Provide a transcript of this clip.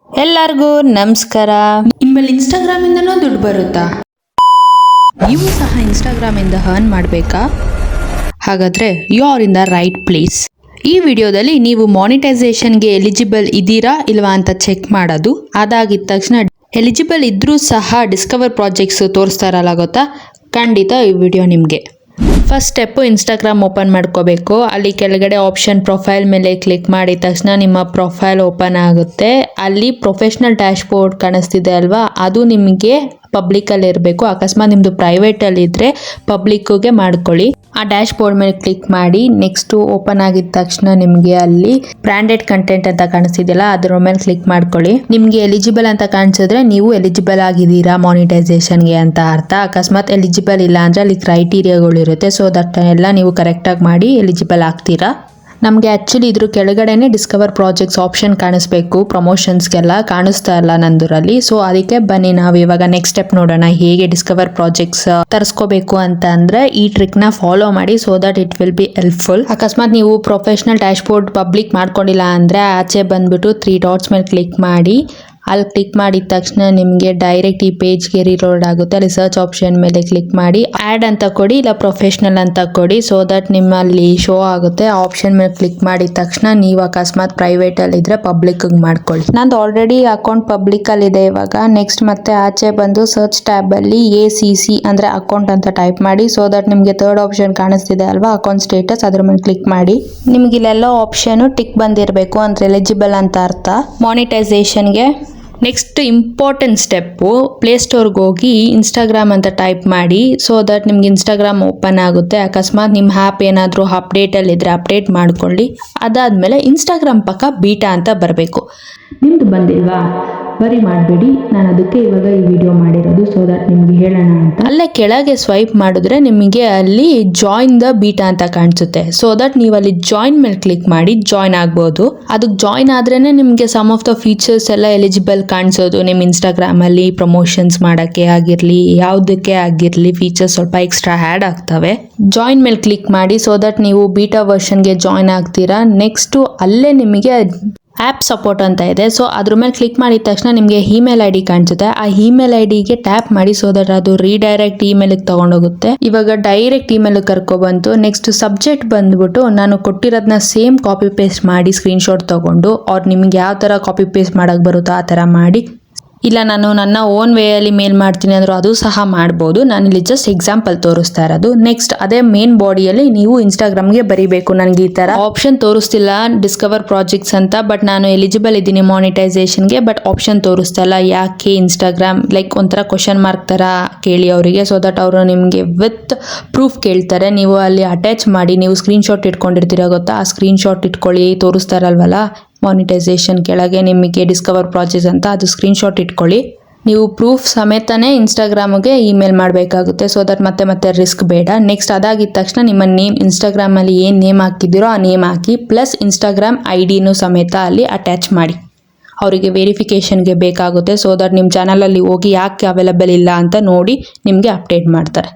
ಎಲ್ಲರಿಗೂ ನಮಸ್ಕಾರ. ನಿಮ್ಮಲ್ಲಿ ಇನ್ಸ್ಟಾಗ್ರಾಮ್ ಇಂದನೂ ದುಡ್ಡು ಬರುತ್ತಾ? ನೀವು ಸಹ ಇನ್ಸ್ಟಾಗ್ರಾಮ್ ಇಂದ ಅರ್ನ್ ಮಾಡಬೇಕಾ? ಹಾಗಾದ್ರೆ you are in the right place. ಈ ವಿಡಿಯೋದಲ್ಲಿ ನೀವು ಮಾನಿಟೈಸೇಷನ್ಗೆ ಎಲಿಜಿಬಲ್ ಇದ್ದೀರಾ ಇಲ್ವಾ ಅಂತ ಚೆಕ್ ಮಾಡೋದು. ಅದಾಗಿದ್ದ ತಕ್ಷಣ ಎಲಿಜಿಬಲ್ ಇದ್ರೂ ಸಹ ಡಿಸ್ಕವರ್ ಪ್ರಾಜೆಕ್ಟ್ಸ್ ತೋರಿಸ್ತಾರಲ್ಲ ಗೊತ್ತಾ, ಖಂಡಿತ ಈ ವಿಡಿಯೋ ನಿಮಗೆ. ಫಸ್ಟ್ ಸ್ಟೆಪ್ಪು ಇನ್ಸ್ಟಾಗ್ರಾಮ್ ಓಪನ್ ಮಾಡ್ಕೋಬೇಕು. ಅಲ್ಲಿ ಕೆಳಗಡೆ ಆಪ್ಷನ್ ಪ್ರೊಫೈಲ್ ಮೇಲೆ ಕ್ಲಿಕ್ ಮಾಡಿದ ತಕ್ಷಣ ನಿಮ್ಮ ಪ್ರೊಫೈಲ್ ಓಪನ್ ಆಗುತ್ತೆ. ಅಲ್ಲಿ ಪ್ರೊಫೆಷ್ನಲ್ ಡ್ಯಾಶ್ ಬೋರ್ಡ್ ಕಾಣಿಸ್ತಿದೆ ಅಲ್ವಾ, ಅದು ನಿಮಗೆ ಪಬ್ಲಿಕಲ್ಲಿ ಇರಬೇಕು. ಅಕಸ್ಮಾತ್ ನಿಮ್ಮದು ಪ್ರೈವೇಟಲ್ಲಿ ಇದ್ದರೆ ಪಬ್ಲಿಕ್ಗೆ ಮಾಡ್ಕೊಳ್ಳಿ. ಆ ಡ್ಯಾಶ್ ಬೋರ್ಡ್ ಮೇಲೆ ಕ್ಲಿಕ್ ಮಾಡಿ ನೆಕ್ಸ್ಟ್ ಓಪನ್ ಆಗಿದ ತಕ್ಷಣ ನಿಮಗೆ ಅಲ್ಲಿ ಬ್ರ್ಯಾಂಡೆಡ್ ಕಂಟೆಂಟ್ ಅಂತ ಕಾಣಿಸ್ತಿದೆಯಲ್ಲ, ಅದರ ಮೇಲೆ ಕ್ಲಿಕ್ ಮಾಡ್ಕೊಳ್ಳಿ. ನಿಮಗೆ ಎಲಿಜಿಬಲ್ ಅಂತ ಕಾಣಿಸಿದ್ರೆ ನೀವು ಎಲಿಜಿಬಲ್ ಆಗಿದ್ದೀರಾ ಮಾನಿಟೈಸೇಷನ್ಗೆ ಅಂತ ಅರ್ಥ. ಅಕಸ್ಮಾತ್ ಎಲಿಜಿಬಲ್ ಇಲ್ಲ ಅಂದರೆ ಅಲ್ಲಿ ಕ್ರೈಟೀರಿಯಾಗಳು ಇರುತ್ತೆ. ಸೊ ದಟ್ ಎಲ್ಲ ನೀವು ಕರೆಕ್ಟಾಗಿ ಮಾಡಿ ಎಲಿಜಿಬಲ್ ಆಗ್ತೀರಾ. ನಮಗೆ ಆ್ಯಕ್ಚುಲಿ ಇದ್ರ ಕೆಳಗಡೆನೆ ಡಿಸ್ಕವರ್ ಪ್ರಾಜೆಕ್ಟ್ಸ್ ಆಪ್ಷನ್ ಕಾಣಿಸ್ಬೇಕು. ಪ್ರಮೋಷನ್ಸ್ಗೆಲ್ಲ ಕಾಣಿಸ್ತಾ ಇಲ್ಲ ನಂದರಲ್ಲಿ. ಸೊ ಅದಕ್ಕೆ ಬನ್ನಿ ನಾವು ಇವಾಗ ನೆಕ್ಸ್ಟ್ ಸ್ಟೆಪ್ ನೋಡೋಣ, ಹೇಗೆ ಡಿಸ್ಕವರ್ ಪ್ರಾಜೆಕ್ಟ್ಸ್ ತರಿಸ್ಕೋಬೇಕು ಅಂತ ಅಂದ್ರೆ ಈ ಟ್ರಿಕ್ನ ಫಾಲೋ ಮಾಡಿ. So that it will be helpful. ಅಕಸ್ಮಾತ್ ನೀವು ಪ್ರೊಫೆಷನಲ್ ಡ್ಯಾಶ್ ಬೋರ್ಡ್ ಪಬ್ಲಿಕ್ ಮಾಡ್ಕೊಂಡಿಲ್ಲ ಅಂದರೆ ಆಚೆ ಬಂದ್ಬಿಟ್ಟು 3 ಡಾಟ್ಸ್ ಮೇಲೆ ಕ್ಲಿಕ್ ಮಾಡಿ. ಅಲ್ಲಿ ಕ್ಲಿಕ್ ಮಾಡಿದ ತಕ್ಷಣ ನಿಮಗೆ ಡೈರೆಕ್ಟ್ ಈ ಪೇಜ್ಗೆ ರಿಲೋಡ್ ಆಗುತ್ತೆ. ಅಲ್ಲಿ ಸರ್ಚ್ ಆಪ್ಷನ್ ಮೇಲೆ ಕ್ಲಿಕ್ ಮಾಡಿ ಆ್ಯಡ್ ಅಂತ ಕೊಡಿ, ಇಲ್ಲ ಪ್ರೊಫೆಷ್ನಲ್ ಅಂತ ಕೊಡಿ. ಸೊ ದಟ್ ನಿಮ್ಮಲ್ಲಿ ಶೋ ಆಗುತ್ತೆ. ಆಪ್ಷನ್ ಮೇಲೆ ಕ್ಲಿಕ್ ಮಾಡಿದ ತಕ್ಷಣ ನೀವು ಅಕಸ್ಮಾತ್ ಪ್ರೈವೇಟಲ್ಲಿ ಇದ್ರೆ ಪಬ್ಲಿಕ್ಗೆ ಮಾಡ್ಕೊಳ್ಳಿ. ನಂದು ಆಲ್ರೆಡಿ ಅಕೌಂಟ್ ಪಬ್ಲಿಕಲ್ಲಿದೆ ಇವಾಗ. ನೆಕ್ಸ್ಟ್ ಮತ್ತೆ ಆಚೆ ಬಂದು ಸರ್ಚ್ ಟ್ಯಾಬಲ್ಲಿ ACC ಅಂದರೆ ಅಕೌಂಟ್ ಅಂತ ಟೈಪ್ ಮಾಡಿ. ಸೊ ದಟ್ ನಿಮಗೆ ಥರ್ಡ್ ಆಪ್ಷನ್ ಕಾಣಿಸ್ತಿದೆ ಅಲ್ವಾ, ಅಕೌಂಟ್ ಸ್ಟೇಟಸ್, ಅದ್ರ ಮೇಲೆ ಕ್ಲಿಕ್ ಮಾಡಿ. ನಿಮ್ಗೆ ಇಲ್ಲೆಲ್ಲ ಆಪ್ಷನ್ ಟಿಕ್ ಬಂದಿರಬೇಕು ಅಂದರೆ ಎಲಿಜಿಬಲ್ ಅಂತ ಅರ್ಥ ಮಾನಿಟೈಸೇಷನ್ಗೆ. ನೆಕ್ಸ್ಟ್ ಇಂಪಾರ್ಟೆಂಟ್ ಸ್ಟೆಪ್ಪು, ಪ್ಲೇಸ್ಟೋರ್ಗೆ ಹೋಗಿ ಇನ್ಸ್ಟಾಗ್ರಾಮ್ ಅಂತ ಟೈಪ್ ಮಾಡಿ. ಸೊ ದಟ್ ನಿಮ್ಗೆ ಇನ್ಸ್ಟಾಗ್ರಾಮ್ ಓಪನ್ ಆಗುತ್ತೆ. ಅಕಸ್ಮಾತ್ ನಿಮ್ಮ ಆ್ಯಪ್ ಏನಾದರೂ ಅಪ್ಡೇಟಲ್ಲಿ ಇದ್ದರೆ ಅಪ್ಡೇಟ್ ಮಾಡ್ಕೊಳ್ಳಿ. ಅದಾದಮೇಲೆ ಇನ್ಸ್ಟಾಗ್ರಾಮ್ ಪಕ್ಕ ಬೀಟಾ ಅಂತ ಬರಬೇಕು. ನಿಮ್ದು ಬಂದಿಲ್ವಾ, ಬರಿ ಮಾಡಬೇಡಿ, ನಾನು ಅದಕ್ಕೆ ಇವಾಗ ಈ ವಿಡಿಯೋ ಮಾಡಿರೋದು. ಸೊ ದಟ್ ನಿಮಗೆ ಹೇಳೋಣ ಅಂತ. ಅಲ್ಲೇ ಕೆಳಗೆ ಸ್ವೈಪ್ ಮಾಡಿದ್ರೆ ನಿಮಗೆ ಅಲ್ಲಿ ಜಾಯಿನ್ ದ ಬೀಟಾ ಅಂತ ಕಾಣಿಸುತ್ತೆ. ಸೊ ದಟ್ ನೀವು ಅಲ್ಲಿ ಜಾಯಿನ್ ಮೇಲೆ ಕ್ಲಿಕ್ ಮಾಡಿ ಜಾಯಿನ್ ಆಗ್ಬೋದು. ಅದಕ್ಕೆ ಜಾಯಿನ್ ಆದ್ರೇನೆ ನಿಮಗೆ ಸಮ್ ಆಫ್ ದ ಫೀಚರ್ಸ್ ಎಲ್ಲ ಎಲಿಜಿಬಲ್ ಕಾಣಿಸೋದು. ನಿಮ್ಮ ಇನ್ಸ್ಟಾಗ್ರಾಮಲ್ಲಿ ಪ್ರಮೋಷನ್ಸ್ ಮಾಡೋಕ್ಕೆ ಆಗಿರಲಿ, ಯಾವುದಕ್ಕೆ ಆಗಿರಲಿ ಫೀಚರ್ಸ್ ಸ್ವಲ್ಪ ಎಕ್ಸ್ಟ್ರಾ ಆ್ಯಡ್ ಆಗ್ತವೆ. ಜಾಯಿನ್ ಮೇಲೆ ಕ್ಲಿಕ್ ಮಾಡಿ. ಸೊ ದಟ್ ನೀವು ಬೀಟಾ ವರ್ಷನ್ಗೆ ಜಾಯಿನ್ ಆಗ್ತೀರಾ. ನೆಕ್ಸ್ಟು ಅಲ್ಲೇ ನಿಮಗೆ ಆ್ಯಪ್ ಸಪೋರ್ಟ್ ಅಂತ ಇದೆ. ಸೊ ಅದ್ರ ಮೇಲೆ ಕ್ಲಿಕ್ ಮಾಡಿದ ತಕ್ಷಣ ನಿಮಗೆ ಇಮೇಲ್ ID ಕಾಣಿಸುತ್ತೆ. ಆ ಇಮೇಲ್ IDಗೆ ಟ್ಯಾಪ್ ಮಾಡಿ. ಸೊ ದಟ್ ಅದು ರೀಡೈರೆಕ್ಟ್ ಇಮೇಲ್ಗೆ ತಗೊಂಡೋಗುತ್ತೆ. ಇವಾಗ ಡೈರೆಕ್ಟ್ ಇಮೇಲ್ ಕರ್ಕೊಬಂತು. ನೆಕ್ಸ್ಟ್ ಸಬ್ಜೆಕ್ಟ್ ಬಂದ್ಬಿಟ್ಟು ನಾನು ಕೊಟ್ಟಿರೋದನ್ನ ಸೇಮ್ ಕಾಪಿ ಪೇಸ್ಟ್ ಮಾಡಿ ಸ್ಕ್ರೀನ್ಶಾಟ್ ತಗೊಂಡು, ಅವ್ರು ನಿಮ್ಗೆ ಯಾವ ಥರ ಕಾಪಿ ಪೇಸ್ಟ್ ಮಾಡೋಕ್ಕೆ ಬರುತ್ತೋ ಆ ಥರ ಮಾಡಿ. ಇಲ್ಲ ನಾನು ನನ್ನ ಓನ್ ವೇಯಲ್ಲಿ ಮೇಲ್ ಮಾಡ್ತೀನಿ ಅಂದರೂ ಅದು ಸಹ ಮಾಡ್ಬೋದು. ನಾನಿಲ್ಲಿ ಜಸ್ಟ್ ಎಕ್ಸಾಂಪಲ್ ತೋರಿಸ್ತಾ ಇರೋದು. ನೆಕ್ಸ್ಟ್ ಅದೇ ಮೇನ್ ಬಾಡಿಯಲ್ಲಿ ನೀವು ಇನ್ಸ್ಟಾಗ್ರಾಮ್ಗೆ ಬರೀಬೇಕು. ನನಗೆ ಈ ಥರ ಆಪ್ಷನ್ ತೋರಿಸ್ತಿಲ್ಲ ಡಿಸ್ಕವರ್ ಪ್ರಾಜೆಕ್ಟ್ಸ್ ಅಂತ, ಬಟ್ ನಾನು ಎಲಿಜಿಬಲ್ ಇದ್ದೀನಿ ಮಾನಿಟೈಸೇಷನ್ಗೆ, ಬಟ್ ಆಪ್ಷನ್ ತೋರಿಸ್ತಾ ಇಲ್ಲ. ಯಾಕೆ ಇನ್ಸ್ಟಾಗ್ರಾಮ್ ಲೈಕ್ ಒಂಥರ ಕ್ವಶನ್ ಮಾರ್ಕ್ ಥರ ಕೇಳಿ ಅವರಿಗೆ. ಸೊ ದಟ್ ಅವರು ನಿಮಗೆ ವಿತ್ ಪ್ರೂಫ್ ಕೇಳ್ತಾರೆ. ನೀವು ಅಲ್ಲಿ ಅಟ್ಯಾಚ್ ಮಾಡಿ. ನೀವು ಸ್ಕ್ರೀನ್ಶಾಟ್ ಇಟ್ಕೊಂಡಿರ್ತೀರ ಗೊತ್ತಾ, ಆ ಸ್ಕ್ರೀನ್ಶಾಟ್ ಇಟ್ಕೊಳ್ಳಿ. ತೋರಿಸ್ತಾರಲ್ವಲ್ಲ ಮಾನಿಟೈಸೇಷನ್ ಕೆಳಗೆ ನಿಮಗೆ ಡಿಸ್ಕವರ್ ಪ್ರಾಜೆಕ್ಟ್ ಅಂತ, ಅದು ಸ್ಕ್ರೀನ್ಶಾಟ್ ಇಟ್ಕೊಳ್ಳಿ. ನೀವು ಪ್ರೂಫ್ ಸಮೇತನೇ ಇನ್ಸ್ಟಾಗ್ರಾಮ್ಗೆ ಇಮೇಲ್ ಮಾಡಬೇಕಾಗುತ್ತೆ. ಸೊ ದಟ್ ಮತ್ತೆ ರಿಸ್ಕ್ ಬೇಡ. ನೆಕ್ಸ್ಟ್ ಅದಾಗಿದ್ದ ತಕ್ಷಣ ನಿಮ್ಮ ನೇಮ್, ಇನ್ಸ್ಟಾಗ್ರಾಮಲ್ಲಿ ಏನು ನೇಮ್ ಹಾಕಿದ್ದೀರೋ ಆ ನೇಮ್ ಹಾಕಿ, ಪ್ಲಸ್ ಇನ್ಸ್ಟಾಗ್ರಾಮ್ IDನೂ ಸಮೇತ ಅಲ್ಲಿ ಅಟ್ಯಾಚ್ ಮಾಡಿ. ಅವರಿಗೆ ವೆರಿಫಿಕೇಷನ್ಗೆ ಬೇಕಾಗುತ್ತೆ. ಸೊ ದಟ್ ನಿಮ್ಮ ಚಾನಲಲ್ಲಿ ಹೋಗಿ ಯಾಕೆ ಅವೈಲಬಲ್ ಇಲ್ಲ ಅಂತ ನೋಡಿ ನಿಮಗೆ ಅಪ್ಡೇಟ್ ಮಾಡ್ತಾರೆ.